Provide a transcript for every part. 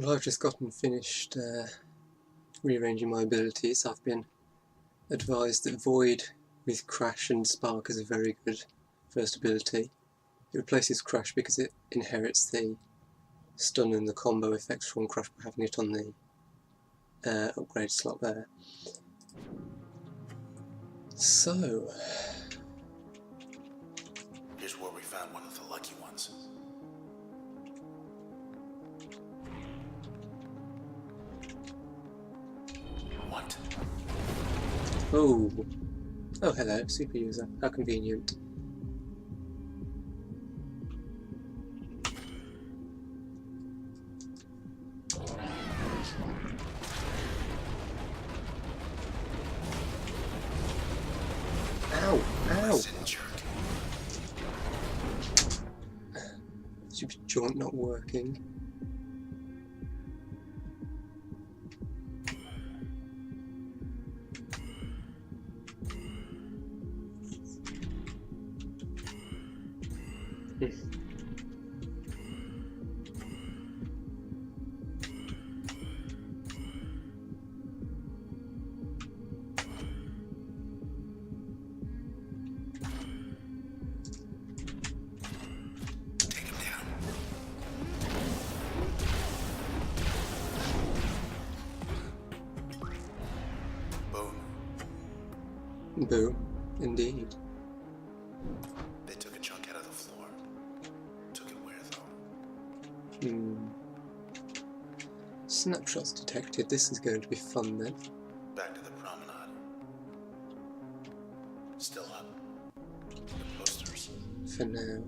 Well, I've just gotten finished rearranging my abilities. I've been advised that Void with Crash and Spark is a very good first ability. It replaces Crash because it inherits the stun and the combo effects from Crash by having it on the upgrade slot there. So, here's where we found one of the lucky ones. What? oh, hello, super user. How convenient. Ow! Ow! Stupid joint not working. Boom, indeed. They took a chunk out of the floor. Took it where, though? Snapshots detected. This is going to be fun then. Back to the promenade. Still up. The posters. For now.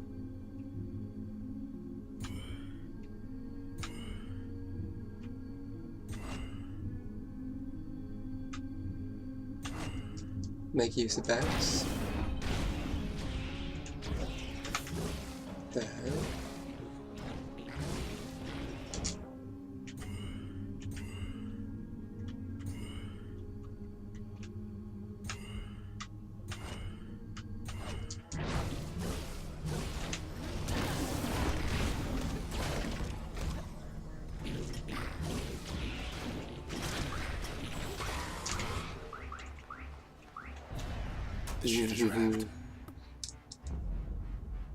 Make use of bounce. There.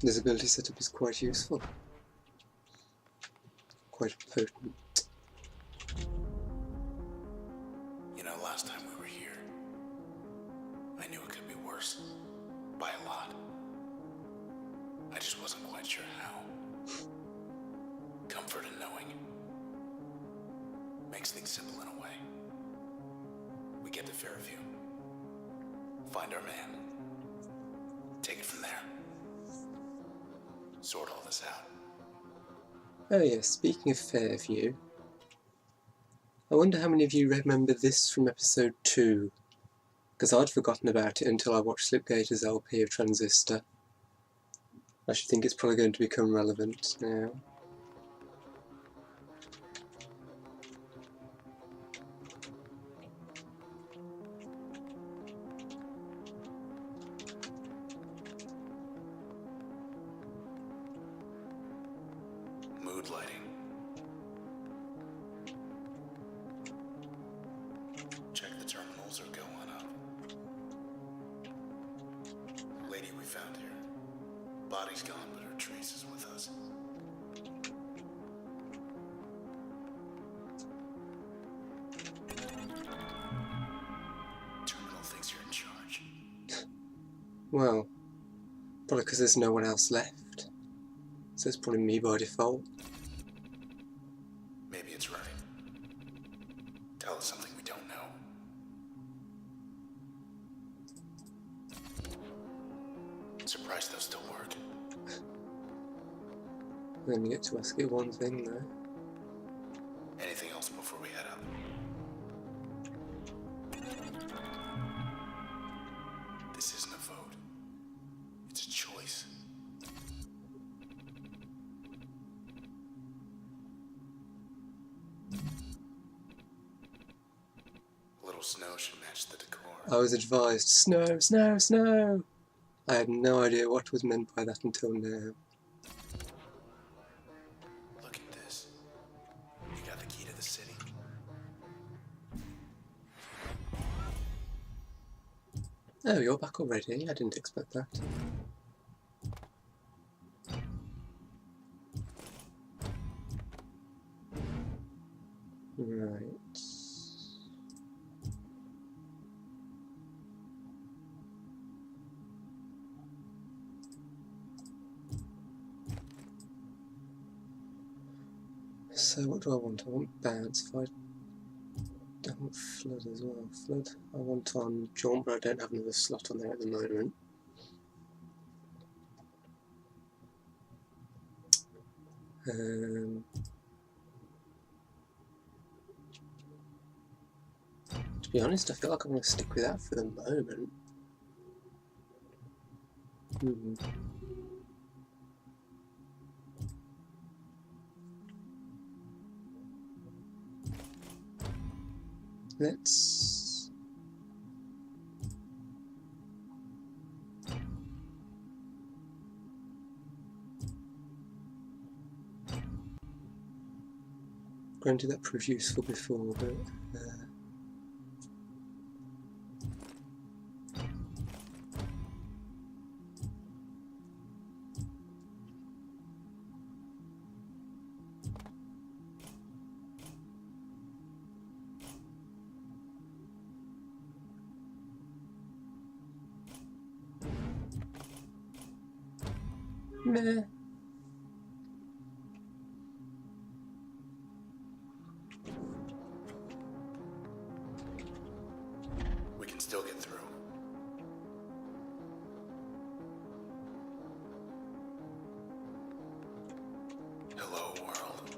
This ability setup is quite useful. Quite potent. You know, last time we were here, I knew it could be worse. By a lot. I just wasn't quite sure how. Comfort in knowing makes things simple in a way. We get to Fairview. Find our man. Take it from there. Sort all this out. Oh yes, speaking of Fairview, I wonder how many of you remember this from episode 2, because I'd forgotten about it until I watched Slipgator's LP of Transistor. I should think it's probably going to become relevant now. Mood lighting. Check the terminals or go on up. Lady we found here. Body's gone, but her trace is with us. Terminal thinks you're in charge. Well, probably because there's no one else left. So it's probably me by default. Maybe it's right. Tell us something we don't know. Surprised those still work. I only get to ask you one thing though. Anything else before we head up? This isn't a vote. It's a choice. A little snow should match the decor. I was advised, snow, snow, snow! I had no idea what was meant by that until now. Look at this. You got the key. Oh, you're back already? I didn't expect that. Right. So what do I want? I want bounce. If I want flood as well. Flood. I want on jaunt, but I don't have another slot on there at the moment. To be honest, I feel like I'm going to stick with that for the moment. Let's... Granted, that proved useful before, but... meh. We can still get through. Hello, world.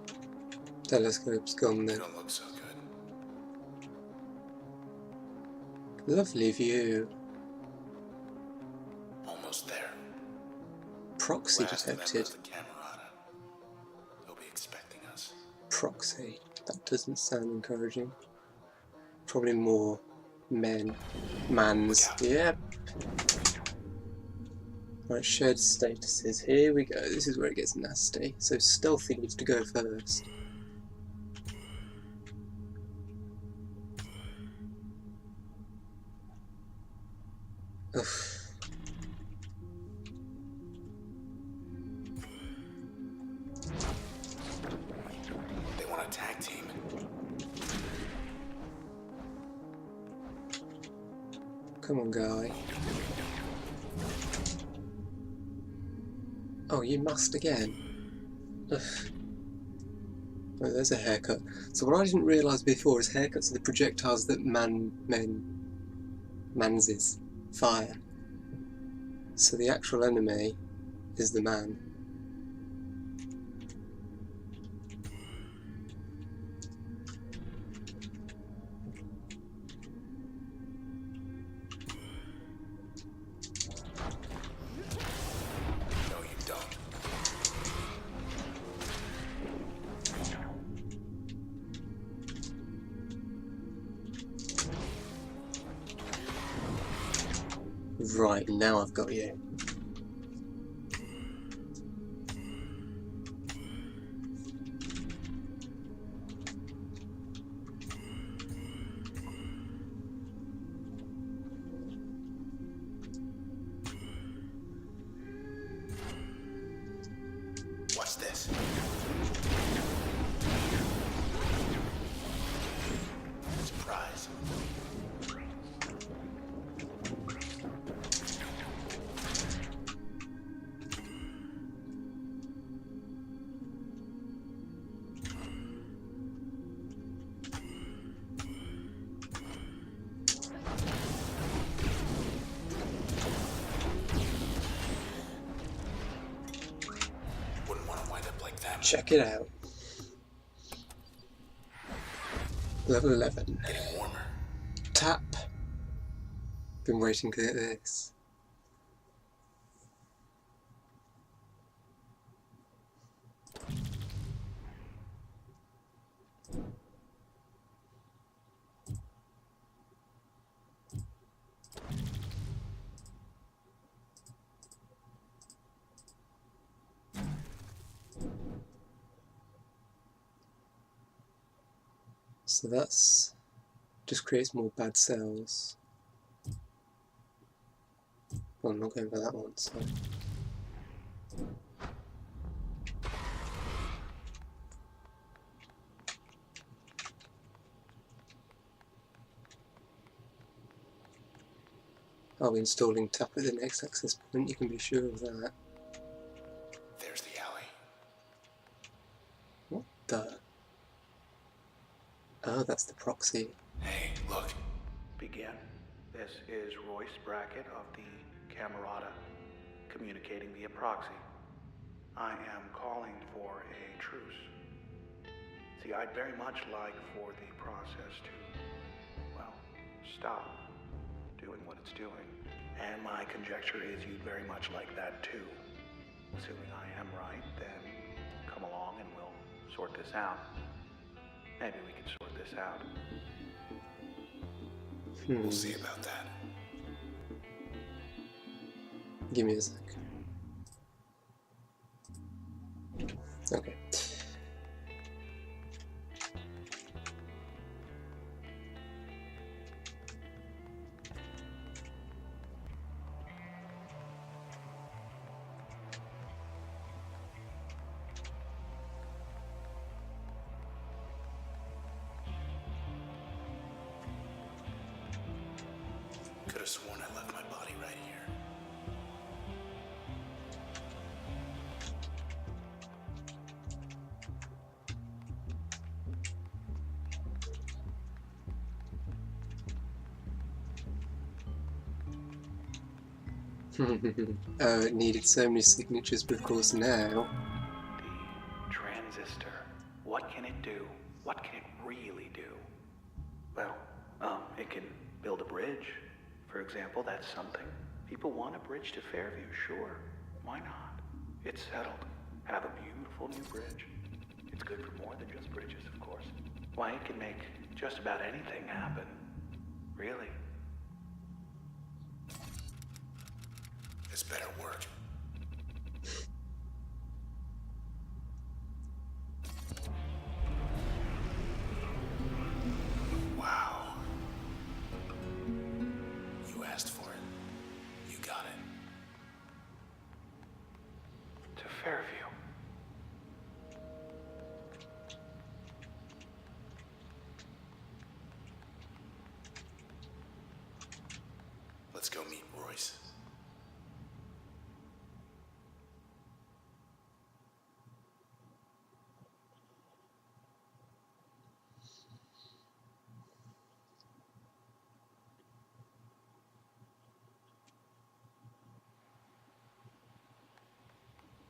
Telescope's gone You then. don't look so good. Lovely view. Almost there. Proxy Last member detected. of the Camerata. They'll be expecting us. Proxy. That doesn't sound encouraging. Probably more men. Mans. Yep. Right, shared statuses. Here we go. This is where it gets nasty. So stealthy needs to go first. Ugh. They want a tag team. Come on, guy. Oh, you must again. Ugh. Oh, there's a haircut. So what I didn't realise before is haircuts are the projectiles that manses fire. So the actual enemy is the man. No, you don't. Right, now I've got you. What's this? Surprise. Wouldn't want to wind up like them. Check it out. Level 11. Getting warmer. Tap. Been waiting to get this. So that's just creates more bad cells. Well, I'm not going for that one, so... I'll be installing tap at the next access point, you can be sure of that. There's the alley. What the? Oh, that's the proxy. Hey, look. Begin. This is Royce Brackett of the Camerata, communicating via proxy. I am calling for a truce. See, I'd very much like for the process to, well, stop doing what it's doing. And my conjecture is you'd very much like that too. Assuming I am right, then come along and we'll sort this out. Maybe we can sort this out. We'll see about that. Give me a sec. Okay. Could have sworn I left my body right here. Oh, it needed so many signatures, but of course now... The transistor. What can it do? What can it really do? Well, it can build a bridge. For example, that's something. People want a bridge to Fairview, sure. Why not? It's settled. Have a beautiful new bridge. It's good for more than just bridges, of course. Why, it can make just about anything happen. Really. This better work. Wow. You asked for it. You got it. To Fairview. Let's go meet Royce.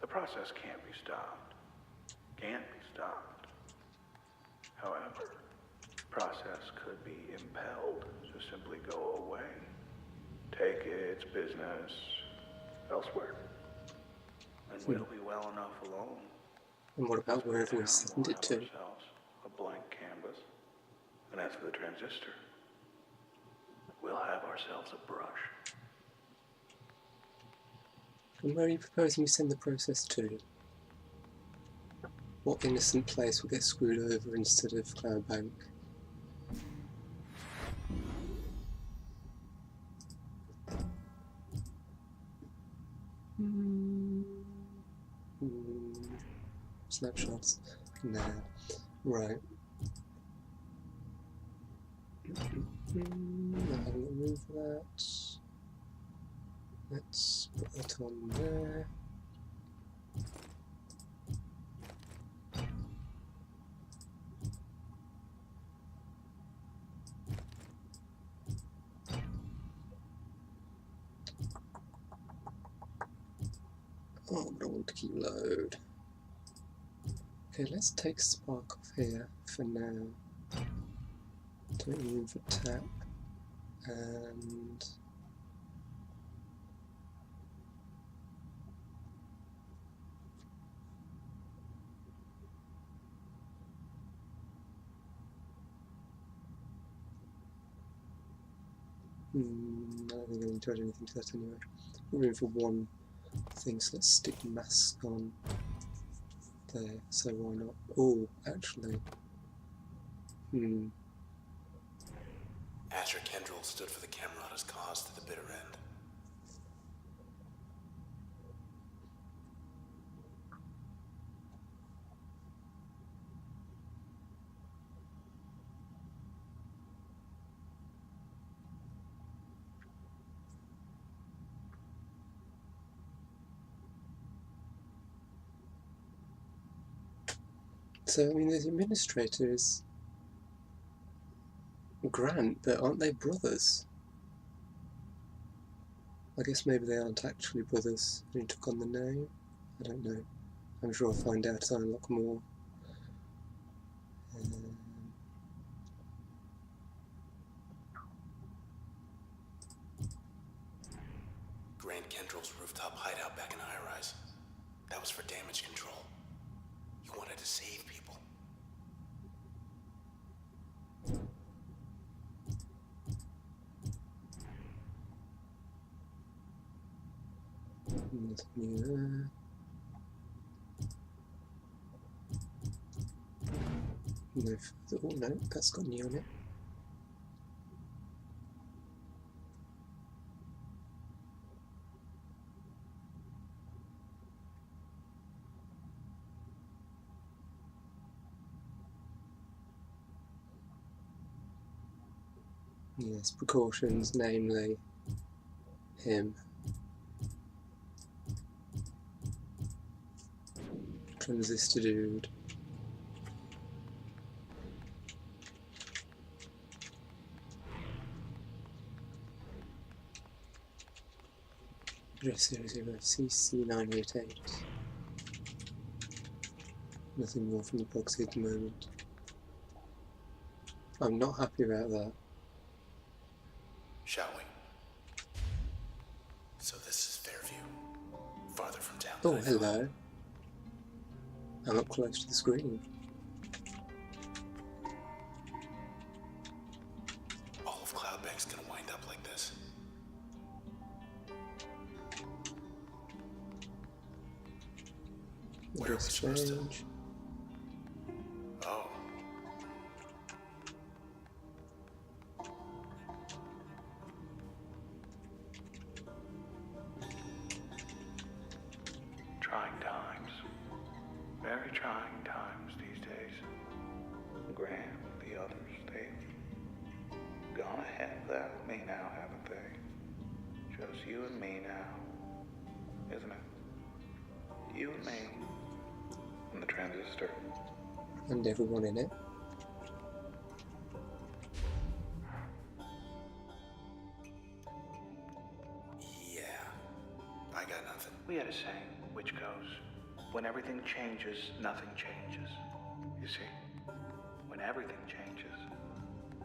The process can't be stopped. Can't be stopped. However, the process could be impelled to simply go away. Take its business elsewhere. And we'll be well enough alone. And what about wherever we We'll send it have to? ourselves a blank canvas. And as for the transistor, we'll have ourselves a brush. And where are you proposing we send the process to? What innocent place will get screwed over instead of Cloudbank? Snapshots. Nah. Right. I'll remove that. Let's put that on there. Oh, but I want to keep load. Okay, let's take Spark off here for now. Don't need room for tap. And I don't think I need to add anything to that anyway. We're room for one thing, so let's stick mask on there, so why not? Oh, actually. Asher Kendrill stood for the Camerata's cause to the bitter end. So, I mean, the administrator is Grant, but aren't they brothers? I guess maybe they aren't actually brothers and he took on the name. I don't know. I'm sure I'll find out as I unlock more. Grant Kendrill's rooftop hideout back in high-rise. That was for damage control. He wanted to save people. Nothing new there. No further. Oh no, that's got new on it. Yes, precautions, namely him. Transistor dude. Address 00 CC988. Nothing more from the proxy at the moment. I'm not happy about that. Shall we? So this is Fairview. Farther from town. Oh, hello. I'm up close to the screen. All of Cloudbank's gonna wind up like this. Where are we supposed to? Oh. Trying times. Very trying times these days. Graham, the others, they've gone ahead without me now, haven't they? Just you and me now, isn't it? You and me. And the Transistor. And everyone in it. Yeah. I got nothing. We had a saying, which goes, when everything changes, nothing changes. You see? When everything changes,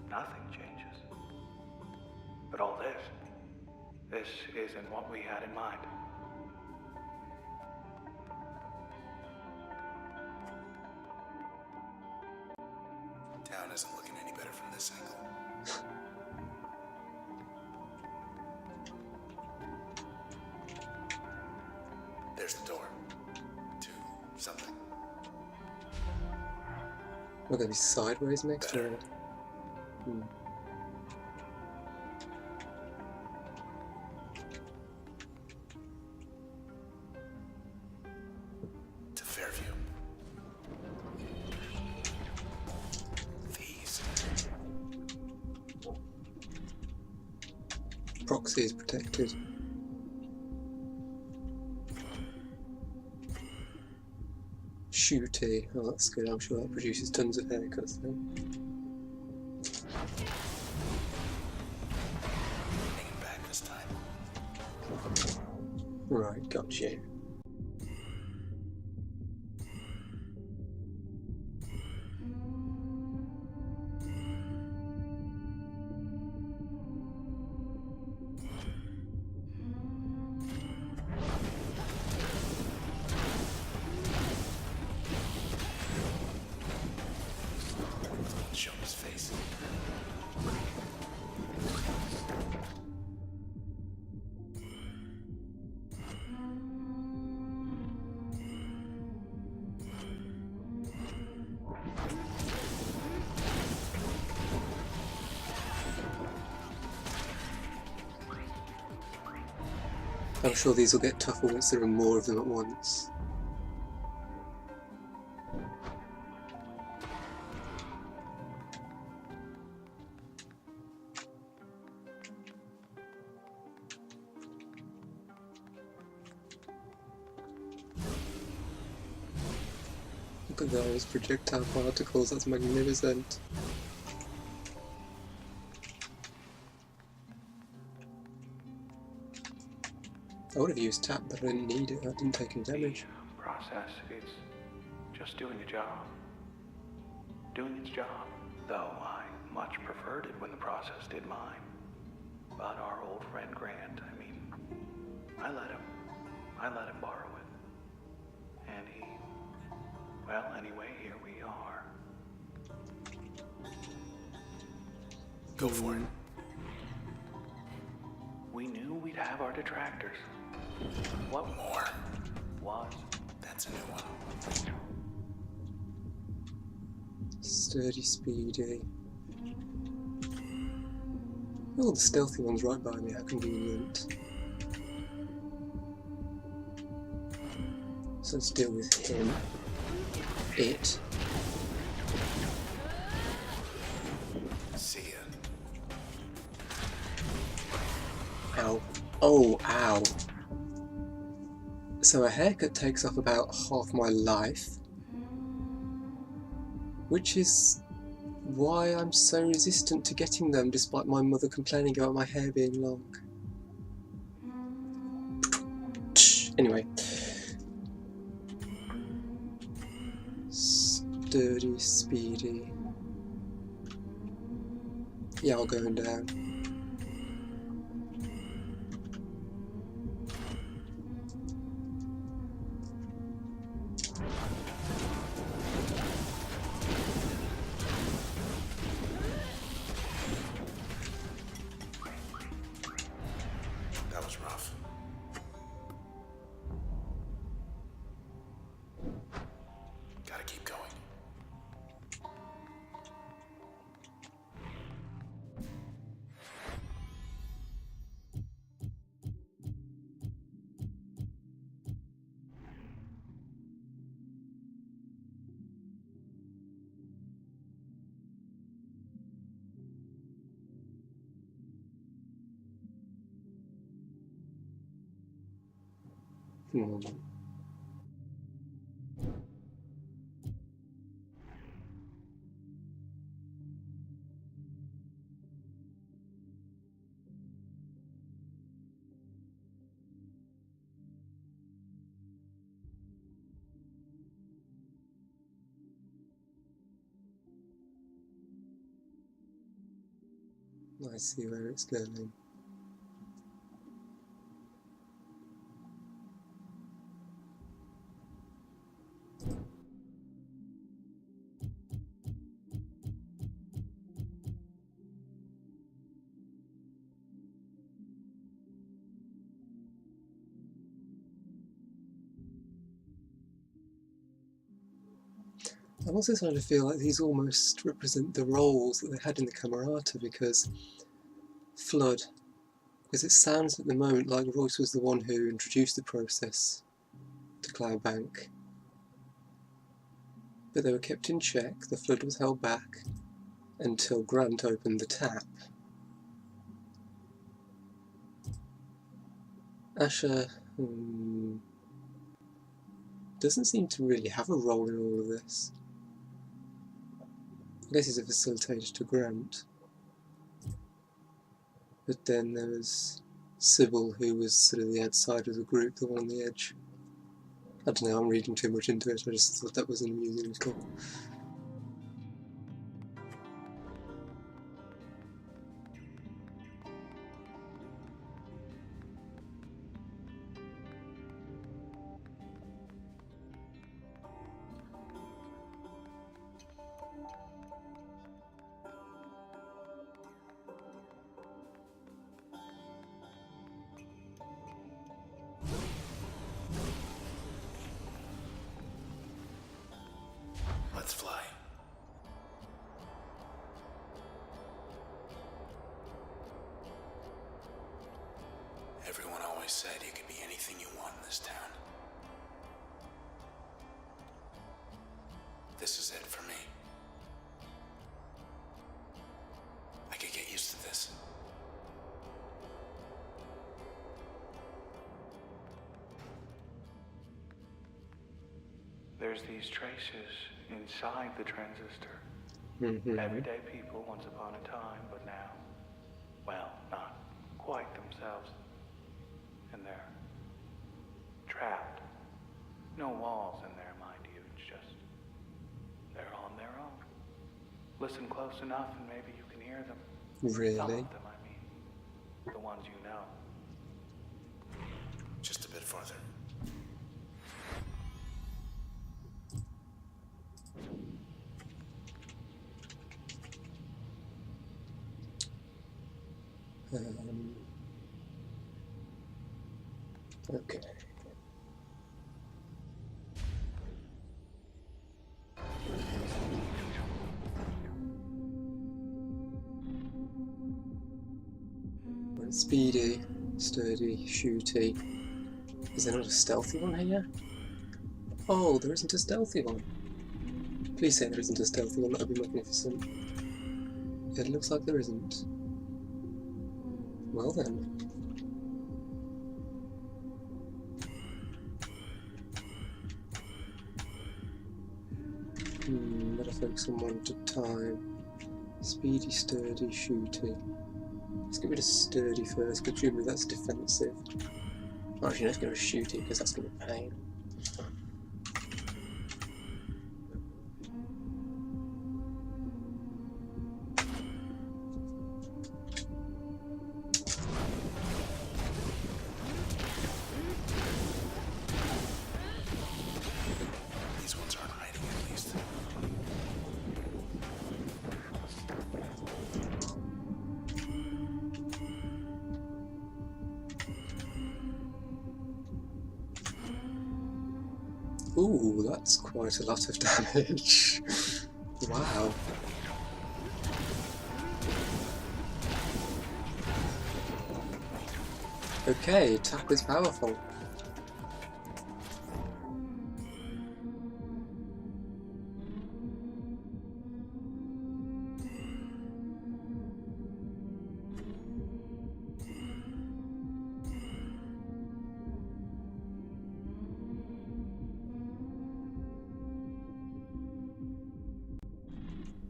nothing changes. But all this isn't what we had in mind. Town isn't looking any better from this angle. There's the door. To something. We're going to be sideways next Better. or... To Fairview. These. Proxy is protected. Shooty. Oh, that's good. I'm sure that produces tons of haircuts then. Hanging back this time. Right, got you. Show his face. I'm sure these will get tougher once there are more of them at once. Look at those projectile particles, that's magnificent. I would have used tap, but I didn't need it. I didn't take any damage. The process is just doing a job. Doing its job. Though I much preferred it when the process did mine. But our old friend Grant, I let him borrow it. And he, well, anyway, here we are. Go for it. We knew we'd have our detractors. What More. was? That's a new one. Sturdy, speedy. Oh, the stealthy one's right by me, how convenient. So let's deal with him. It. See ya. Ow. Oh, ow. So a haircut takes off about half my life, which is why I'm so resistant to getting them, despite my mother complaining about my hair being long. Anyway. Sturdy, speedy. Yeah, I'll go down. That was rough. Gotta keep going. I see where it's going. I'm also starting to feel like these almost represent the roles that they had in the Camerata, because Flood, because it sounds at the moment like Royce was the one who introduced the process to Cloudbank, but they were kept in check, the Flood was held back until Grant opened the tap. Asher doesn't seem to really have a role in all of this. I guess he's a facilitator to Grant. But then there was Sybil, who was sort of the outside of the group, the one on the edge. I don't know, I'm reading too much into it, I just thought that was an amusing little. Let's fly. Everyone always said you could be anything you want in this town. This is it for me. I could get used to this. There's these traces inside the transistor. Mm-hmm. Everyday people once upon a time, but now, well, not quite themselves. And they're trapped. No walls in there, mind you. It's just, they're on their own. Listen close enough and maybe you can hear them. Really? Some of them, I mean. The ones you know. Just a bit farther. Okay. Right, speedy, sturdy, shooty. Is there not a stealthy one here? Oh, there isn't a stealthy one. Please say there isn't a stealthy one, that would be magnificent. It looks like there isn't. Well then. Better focus on one at a time. Speedy, sturdy, shooty. Let's get rid of sturdy first, because presumably that's defensive. Actually, let's get rid of shooty, because that's going to be a pain. These ones aren't hiding at least. Ooh, that's quite a lot of damage. Wow. Okay, tap is powerful.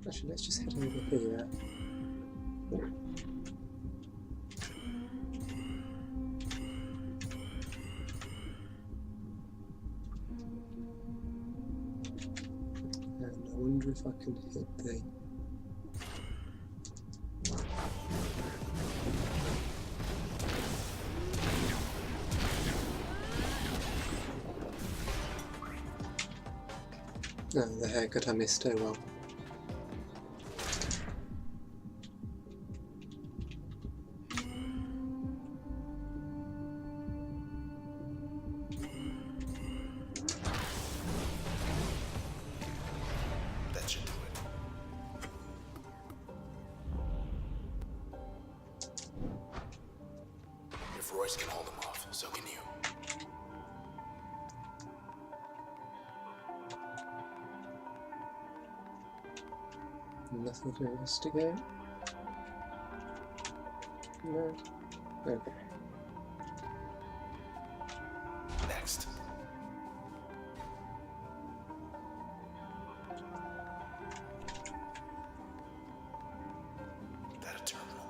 Actually, let's just head over here. And I wonder if I can hit the... No, the haircut I missed, oh well. That should do it. If Royce can hold him off, so can you. Nothing to investigate? No? Okay. Next. That a terminal?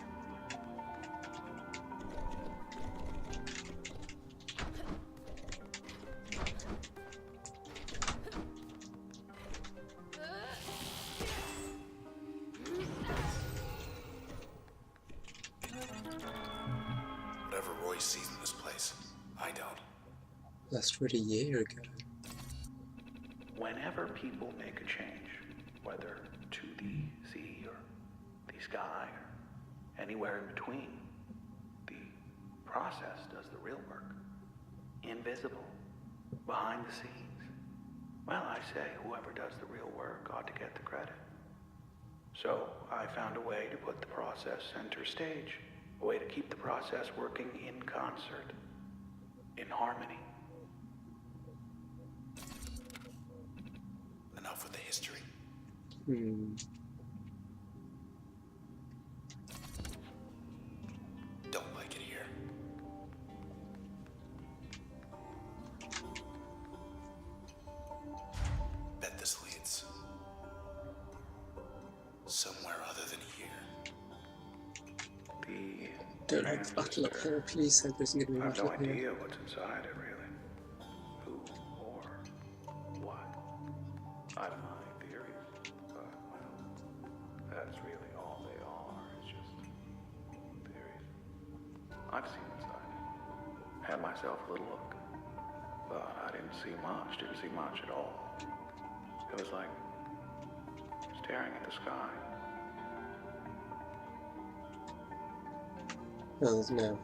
Whatever Royce sees in this place, I don't. Last read a year ago. Whenever people make a change, whether to the sea or the sky or anywhere in between, the process does the real work. Invisible, behind the scenes. Well, I say whoever does the real work ought to get the credit. So I found a way to put the process center stage, a way to keep the process working in concert, in harmony. Enough with the history. Don't like it here. Don't like the battle up here. Please say there's going to be a I have battle no up here. idea what's inside it, really. Who or what? I have my theories, but, well, that's really all they are. It's just theories. I've seen inside. Had myself a little look. But I didn't see much at all. It was like staring at the sky. Well, there's no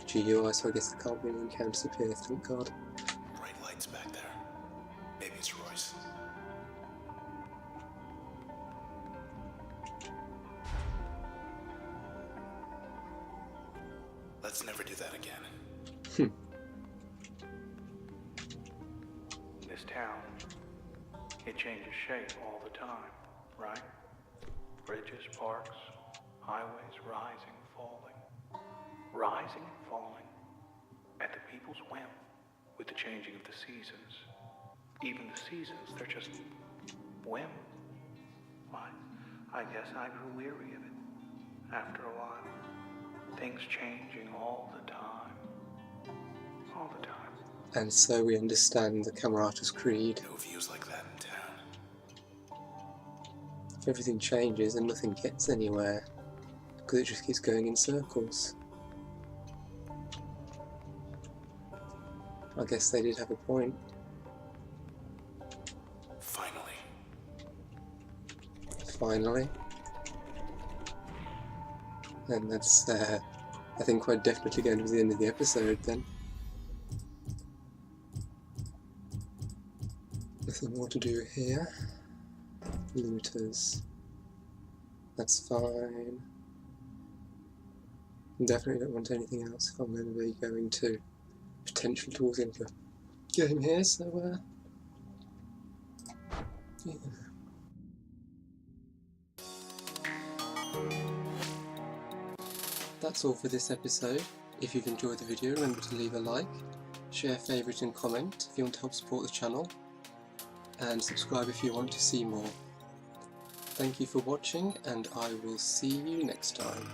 GUI, so I guess there can't be any encounters up here, thank God. Bright lights back there. Maybe it's Royce. Let's never do that again. This town, it changes shape all the time, right? Bridges, parks, highways rising, falling. Rising and falling at the people's whim with the changing of the seasons. Even the seasons, they're just whim. I guess I grew weary of it after a while. Things changing all the time. All the time. And so we understand the Camerata's creed. No views like that in town. If everything changes and nothing gets anywhere, because it just keeps going in circles. I guess they did have a point. Finally. And that's, I think, quite definitely going to be the end of the episode then. Nothing more to do here. Looters. That's fine. Definitely don't want anything else if I'm going to be going to potentially towards the end of the game here, so yeah. That's all for this episode. If you've enjoyed the video, remember to leave a like, share, favourite and comment if you want to help support the channel, and subscribe if you want to see more. Thank you for watching, and I will see you next time.